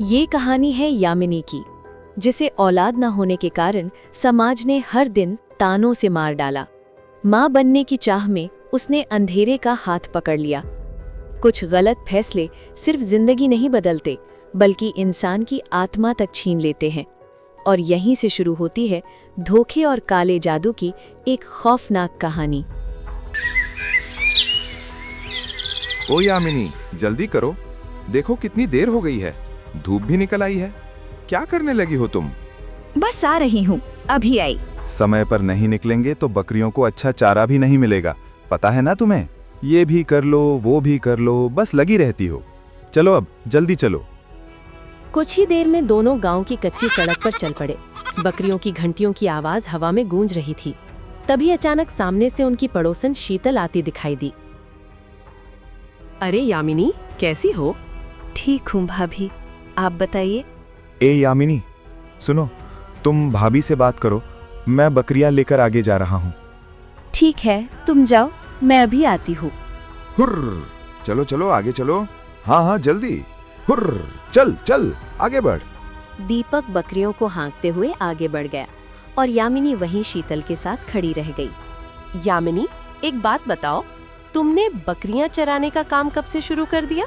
ये कहानी है यामिनी की, जिसे औलाद न होने के कारण समाज ने हर दिन तानों से मार डाला। माँ बनने की चाह में उसने अंधेरे का हाथ पकड़ लिया। कुछ गलत फैसले सिर्फ जिंदगी नहीं बदलते, बल्कि इंसान की आत्मा तक छीन लेते हैं। और यहीं से शुरू होती है धोखे और काले जादू की एक खौफनाक कहानी। ओ यामिनी, जल्दी करो, देखो कितनी देर हो गई है, धूप भी निकल आई है। क्या करने लगी हो तुम? बस आ रही हूँ, अभी आई। समय पर नहीं निकलेंगे तो बकरियों को अच्छा चारा भी नहीं मिलेगा, पता है ना तुम्हें? ये भी कर लो, वो भी कर लो, बस लगी रहती हो। चलो अब जल्दी चलो। कुछ ही देर में दोनों गांव की कच्ची सड़क पर चल पड़े। बकरियों की घंटियों की आवाज हवा में गूंज रही थी। तभी अचानक सामने से उनकी पड़ोसन शीतल आती दिखाई दी। अरे यामिनी, कैसी हो? ठीक हूँ भाभी, आप बताइए। ए यामिनी, सुनो, तुम भाभी से बात करो, मैं बकरियां लेकर आगे जा रहा हूँ। ठीक है, तुम जाओ, मैं अभी आती हूँ। हुर्र, चलो चलो आगे चलो। हाँ हाँ जल्दी, हुर्र, चल चल आगे बढ़। दीपक बकरियों को हाँकते हुए आगे बढ़ गया और यामिनी वहीं शीतल के साथ खड़ी रह गई। यामिनी, एक बात बताओ, तुमने बकरियां चराने का काम कब से शुरू कर दिया?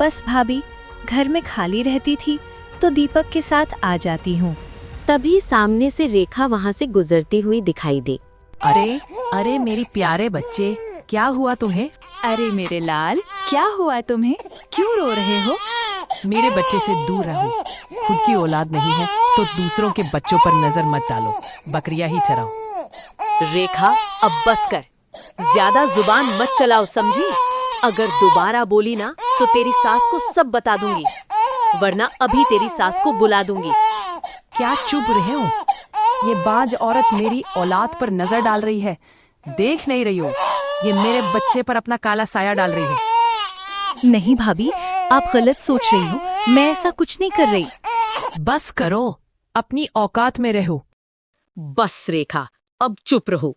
बस भाभी, घर में खाली रहती थी तो दीपक के साथ आ जाती हूँ। तभी सामने से रेखा वहां से गुजरती हुई दिखाई दी। अरे अरे मेरी प्यारे बच्चे, क्या हुआ तुम्हें? अरे मेरे लाल, क्या हुआ तुम्हें? क्यों रो रहे हो? मेरे बच्चे से दूर रहो। खुद की औलाद नहीं है तो दूसरों के बच्चों पर नजर मत डालो, बकरियां ही चराओ। रेखा, अब बस कर, ज्यादा जुबान मत चलाओ, समझी? अगर दोबारा बोली ना तो तेरी सास को सब बता दूंगी, वरना अभी तेरी सास को बुला दूंगी। क्या चुप रहे हो? ये बाज औरत मेरी औलाद पर नजर डाल रही है, देख नहीं रही हो? ये मेरे बच्चे पर अपना काला साया डाल रही है। नहीं भाभी, आप गलत सोच रही हो, मैं ऐसा कुछ नहीं कर रही। बस करो, अपनी औकात में रहो। बस रेखा, अब चुप रहो।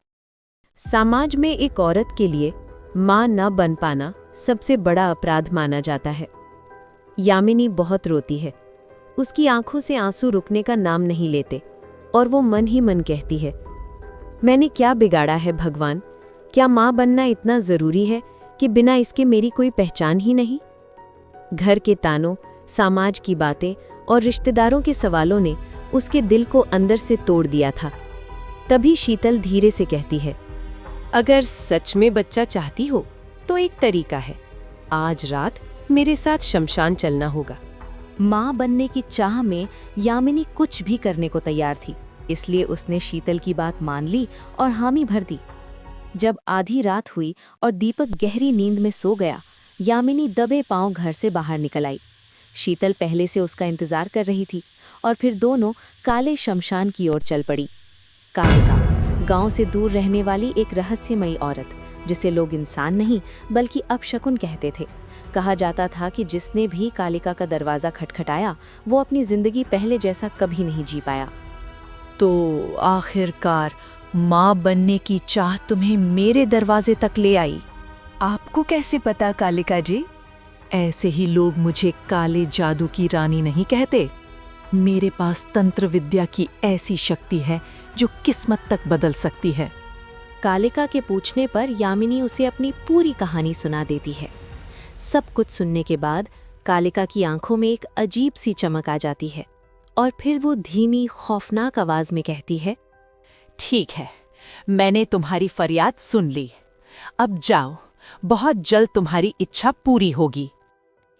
समाज में एक औरत के लिए मां न बन पाना सबसे बड़ा अपराध माना जाता है। यामिनी बहुत रोती है। उसकी आंखों से आंसू रुकने का नाम नहीं लेते और वो मन ही मन कहती है, मैंने क्या बिगाड़ा है भगवान? क्या मां बनना इतना जरूरी है कि बिना इसके मेरी कोई पहचान ही नहीं? घर के तानों, समाज की बातें और रिश्तेदारों के सवालों ने उसके दिल को अंदर से तोड़ दिया था। तभी शीतल धीरे से कहती है, अगर सच में बच्चा चाहती हो तो एक तरीका है, आज रात मेरे साथ शमशान चलना होगा। मां बनने की चाह में यामिनी कुछ भी करने को तैयार थी, इसलिए उसने शीतल की बात मान ली और हामी भर दी। जब आधी रात हुई और दीपक गहरी नींद में सो गया, यामिनी दबे पांव घर से बाहर निकल आई। शीतल पहले से उसका इंतजार कर रही थी और फिर दोनों काले शमशान की ओर चल पड़ी। कालिका, गांव से दूर रहने वाली एक रहस्यमयी औरत, जिसे लोग इंसान नहीं बल्कि अपशकुन कहते थे। कहा जाता था कि जिसने भी कालिका का दरवाजा खटखटाया वो अपनी जिंदगी पहले जैसा कभी नहीं जी पाया। तो आखिरकार माँ बनने की चाह तुम्हें मेरे दरवाजे तक ले आई। आपको कैसे पता कालिका जी? ऐसे ही लोग मुझे काले जादू की रानी नहीं कहते। मेरे पास तंत्र विद्या की ऐसी शक्ति है जो किस्मत तक बदल सकती है। कालिका के पूछने पर यामिनी उसे अपनी पूरी कहानी सुना देती है। सब कुछ सुनने के बाद कालिका की आंखों में एक अजीब सी चमक आ जाती है और फिर वो धीमी खौफनाक आवाज में कहती है, ठीक है, मैंने तुम्हारी फरियाद सुन ली। अब जाओ, बहुत जल्द तुम्हारी इच्छा पूरी होगी।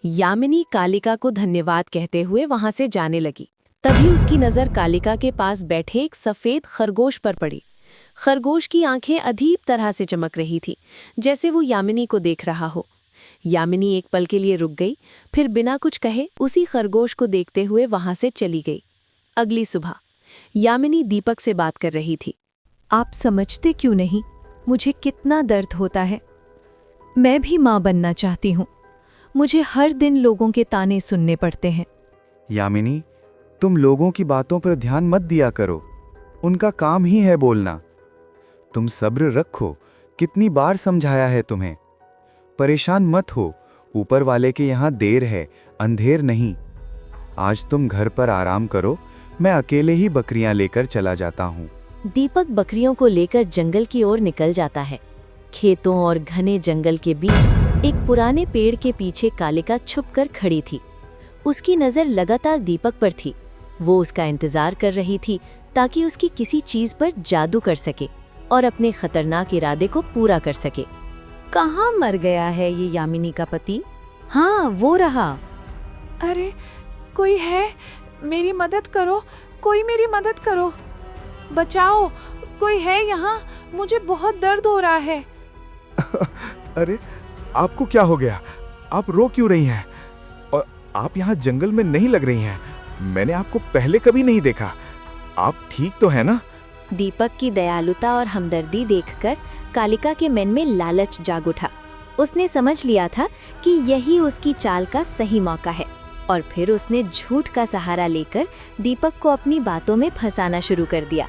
यामिनी कालिका को धन्यवाद कहते हुए वहां से जाने लगी। तभी उसकी नजर कालिका के पास बैठे एक सफेद खरगोश पर पड़ी। खरगोश की आंखें अजीब तरह से चमक रही थी, जैसे वो यामिनी को देख रहा हो। यामिनी एक पल के लिए रुक गई, फिर बिना कुछ कहे उसी खरगोश को देखते हुए वहां से चली गई। अगली सुबह यामिनी दीपक से बात कर रही थी। आप समझते क्यों नहीं मुझे कितना दर्द होता है? मैं भी माँ बनना चाहती हूँ। मुझे हर दिन लोगों के ताने सुनने पड़ते हैं। यामिनी, तुम लोगों की बातों पर ध्यान मत दिया करो, उनका काम ही है बोलना। तुम सब्र रखो, कितनी बार समझाया है तुम्हें। परेशान मत हो, ऊपर वाले के यहाँ देर है, अंधेर नहीं। आज तुम घर पर आराम करो, मैं अकेले ही बकरियां लेकर चला जाता हूँ। दीपक बकरियों को लेकर जंगल की ओर निकल जाता है। खेतों और घने जंगल के बीच एक पुराने पेड़ के पीछे कालिका छुपकर खड़ी थी। उसकी नज़र लगातार दीपक पर थी। वो उसका इंतजार कर रही थी ताकि उसकी किसी चीज पर जादू कर सके और अपने खतरनाक इरादे को पूरा कर सके। कहाँ मर गया है ये यामिनी का पति? हाँ, वो रहा। अरे कोई है, मेरी मदद करो, कोई मेरी मदद करो, बचाओ, कोई है यहाँ, मुझे बहुत दर्द हो रहा है। अरे आपको क्या हो गया? आप रो क्यों रही हैं? और आप यहाँ जंगल में नहीं लग रही हैं। मैंने आपको पहले कभी नहीं देखा। आप ठीक तो है ना? दीपक की दयालुता और हमदर्दी देखकर कालिका के मन में लालच जाग उठा। उसने समझ लिया था कि यही उसकी चाल का सही मौका है और फिर उसने झूठ का सहारा लेकर दीपक को अपनी बातों में फंसाना शुरू कर दिया।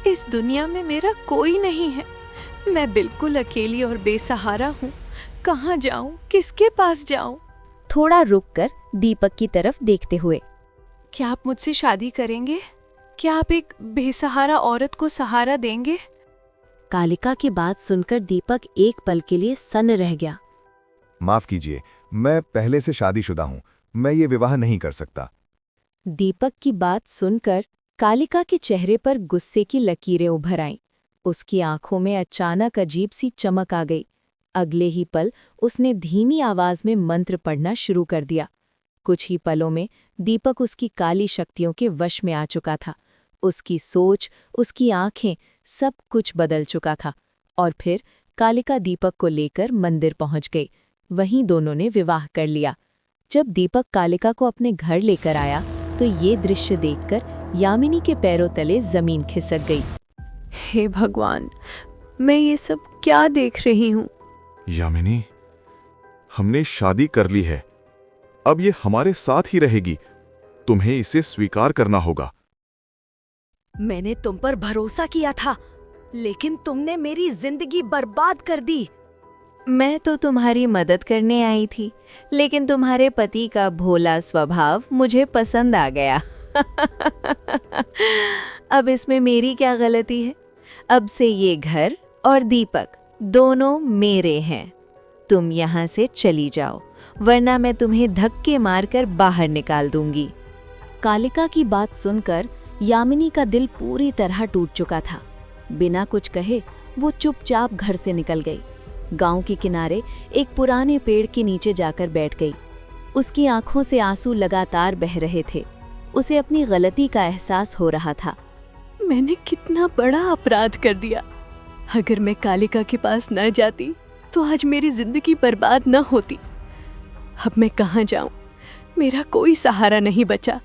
इस दुनिया में मेरा कोई नहीं है, मैं बिल्कुल अकेली और बेसहारा हूँ। कहाँ जाऊँ, किसके पास जाऊँ? थोड़ा रुककर दीपक की तरफ देखते हुए, क्या आप मुझसे शादी करेंगे? क्या आप एक बेसहारा औरत को सहारा देंगे? कालिका की बात सुनकर दीपक एक पल के लिए सन्न रह गया। माफ कीजिए, मैं पहले से शादीशुदा हूँ। मैं ये विवाह नहीं कर सकता। दीपक की बात सुनकर कालिका के चेहरे पर गुस्से की लकीरें उभर आईं। उसकी आंखों में अचानक अजीब सी चमक आ गई। अगले ही पल उसने धीमी आवाज में मंत्र पढ़ना शुरू कर दिया। कुछ ही पलों में दीपक उसकी काली शक्तियों के वश में आ चुका था। उसकी सोच, उसकी आंखें, सब कुछ बदल चुका था। और फिर कालिका दीपक को लेकर मंदिर पहुंच गई। वहीं दोनों ने विवाह कर लिया। जब दीपक कालिका को अपने घर लेकर आया तो ये दृश्य देखकर यामिनी के पैरों तले जमीन खिसक गई। हे भगवान, मैं ये सब क्या देख रही हूँ? यामिनी, हमने शादी कर ली है। अब ये हमारे साथ ही रहेगी। तुम्हें इसे स्वीकार करना होगा। मैंने तुम पर भरोसा किया था, लेकिन तुमने मेरी जिंदगी बर्बाद कर दी। मैं तो तुम्हारी मदद करने आई थी, लेकिन तुम्हारे पति का भोला स्वभाव मुझे पसंद आ गया। अब इसमें मेरी क्या गलती है? अब से ये घर और दीपक दोनों मेरे हैं। तुम यहाँ से चली जाओ, वरना मैं तुम्हें धक्के मारकर बाहर निकाल दूंगी। कालिका की बात सुनकर यामिनी का दिल पूरी तरह टूट चुका था। बिना कुछ कहे वो चुपचाप घर से निकल गई। गांव के किनारे एक पुराने पेड़ के नीचे जाकर बैठ गई। उसकी आंखों से आंसू लगातार बह रहे थे। उसे अपनी गलती का एहसास हो रहा था। मैंने कितना बड़ा अपराध कर दिया। अगर मैं कालिका के पास न जाती तो आज मेरी जिंदगी बर्बाद न होती। अब मैं कहाँ जाऊं? मेरा कोई सहारा नहीं बचा।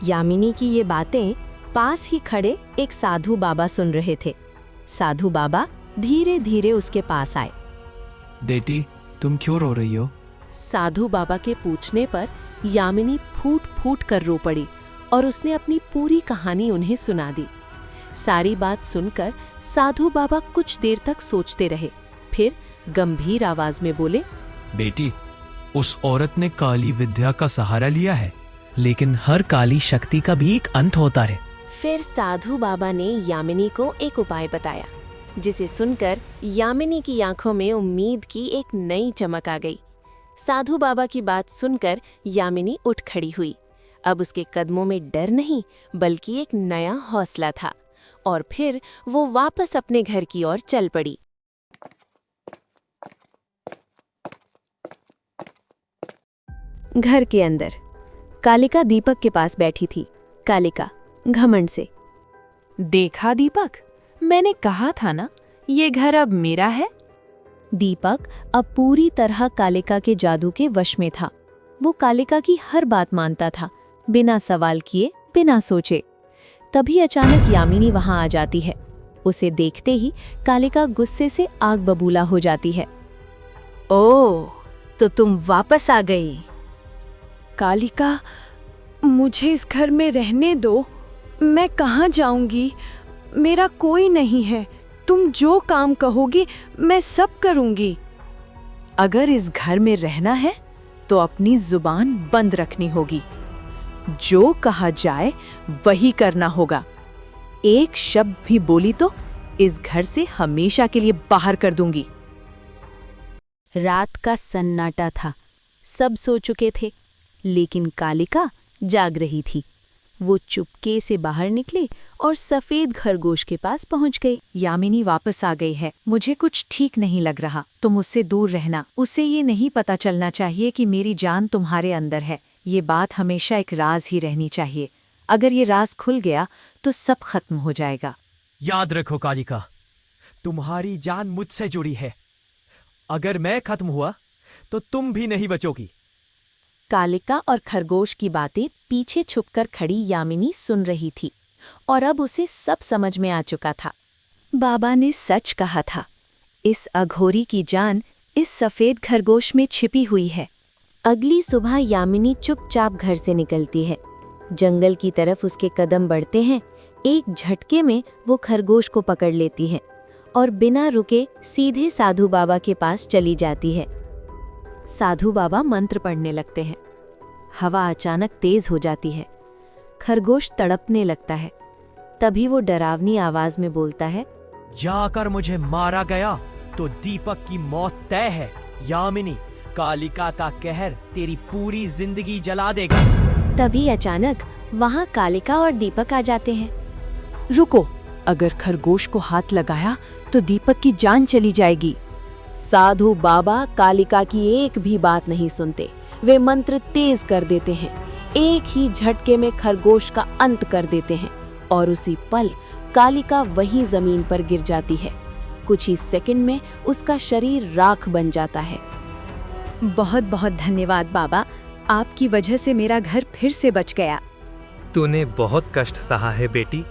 यामिनी की ये बातें पास ही खड़े एक साधु बाबा सुन रहे थे। साधु बाबा धीरे धीरे उसके पास आए। बेटी, तुम क्यों रो रही हो? साधु बाबा के पूछने पर यामिनी फूट फूट कर रो पड़ी और उसने अपनी पूरी कहानी उन्हें सुना दी। सारी बात सुनकर साधु बाबा कुछ देर तक सोचते रहे, फिर गंभीर आवाज में बोले, बेटी, उस औरत ने काली विद्या का सहारा लिया है, लेकिन हर काली शक्ति का भी एक अंत होता है। फिर साधु बाबा ने यामिनी को एक उपाय बताया, जिसे सुनकर यामिनी की आंखों में उम्मीद की एक नई चमक आ गई। साधु बाबा की बात सुनकर यामिनी उठ खड़ी हुई। अब उसके कदमों में डर नहीं, बल्कि एक नया हौसला था। और फिर वो वापस अपने घर की ओर चल पड़ी। घर के अंदर कालिका दीपक के पास बैठी थी। कालिका घमंड से, देखा दीपक, मैंने कहा था ना, ये घर अब मेरा है। दीपक अब पूरी तरह कालिका के जादू के वश में था। वो कालिका की हर बात मानता था, बिना सवाल किए, बिना सोचे। तभी अचानक यामिनी वहां आ जाती है। उसे देखते ही कालिका गुस्से से आग बबूला हो जाती है। ओह, तो तुम वापस आ गई। कालिका, मुझे इस घर में रहने दो। मैं कहाँ जाऊंगी? मेरा कोई नहीं है। तुम जो काम कहोगी मैं सब करूंगी। अगर इस घर में रहना है तो अपनी जुबान बंद रखनी होगी। जो कहा जाए वही करना होगा। एक शब्द भी बोली तो इस घर से हमेशा के लिए बाहर कर दूंगी। रात का सन्नाटा था। सब सो चुके थे, लेकिन कालिका जाग रही थी। वो चुपके से बाहर निकली और सफेद खरगोश के पास पहुंच गई। यामिनी वापस आ गई है। मुझे कुछ ठीक नहीं लग रहा। तुम उससे दूर रहना। उसे ये नहीं पता चलना चाहिए कि मेरी जान तुम्हारे अंदर है। ये बात हमेशा एक राज ही रहनी चाहिए। अगर ये राज खुल गया तो सब खत्म हो जाएगा। याद रखो कालिका, तुम्हारी जान मुझसे जुड़ी है। अगर मैं खत्म हुआ तो तुम भी नहीं बचोगी। कालिका और खरगोश की बातें पीछे छुपकर खड़ी यामिनी सुन रही थी और अब उसे सब समझ में आ चुका था। बाबा ने सच कहा था, इस अघोरी की जान इस सफेद खरगोश में छिपी हुई है। अगली सुबह यामिनी चुपचाप घर से निकलती है। जंगल की तरफ उसके कदम बढ़ते हैं। एक झटके में वो खरगोश को पकड़ लेती है और बिना रुके सीधे साधु बाबा के पास चली जाती है। साधु बाबा मंत्र पढ़ने लगते हैं। हवा अचानक तेज हो जाती है। खरगोश तड़पने लगता है। तभी वो डरावनी आवाज में बोलता है, जाकर मुझे मारा गया तो दीपक की मौत तय है। यामिनी, कालिका का कहर तेरी पूरी जिंदगी जला देगा। तभी अचानक वहाँ कालिका और दीपक आ जाते हैं। रुको, अगर खरगोश को हाथ लगाया तो दीपक की जान चली जाएगी। साधु बाबा कालिका की एक भी बात नहीं सुनते। वे मंत्र तेज कर देते हैं। एक ही झटके में खरगोश का अंत कर देते हैं और उसी पल कालिका वहीं जमीन पर गिर जाती है। कुछ ही सेकंड में उसका शरीर राख बन जाता है। बहुत बहुत धन्यवाद बाबा, आपकी वजह से मेरा घर फिर से बच गया। तूने बहुत कष्ट सहा है बेटी,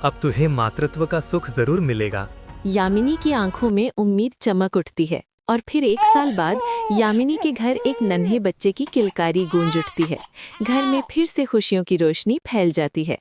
अब तुझे मातृत्व का सुख जरूर मिलेगा। यामिनी की आंखों में उम्मीद चमक उठती है और फिर 1 साल बाद यामिनी के घर एक नन्हे बच्चे की किलकारी गूंज उठती है। घर में फिर से खुशियों की रोशनी फैल जाती है।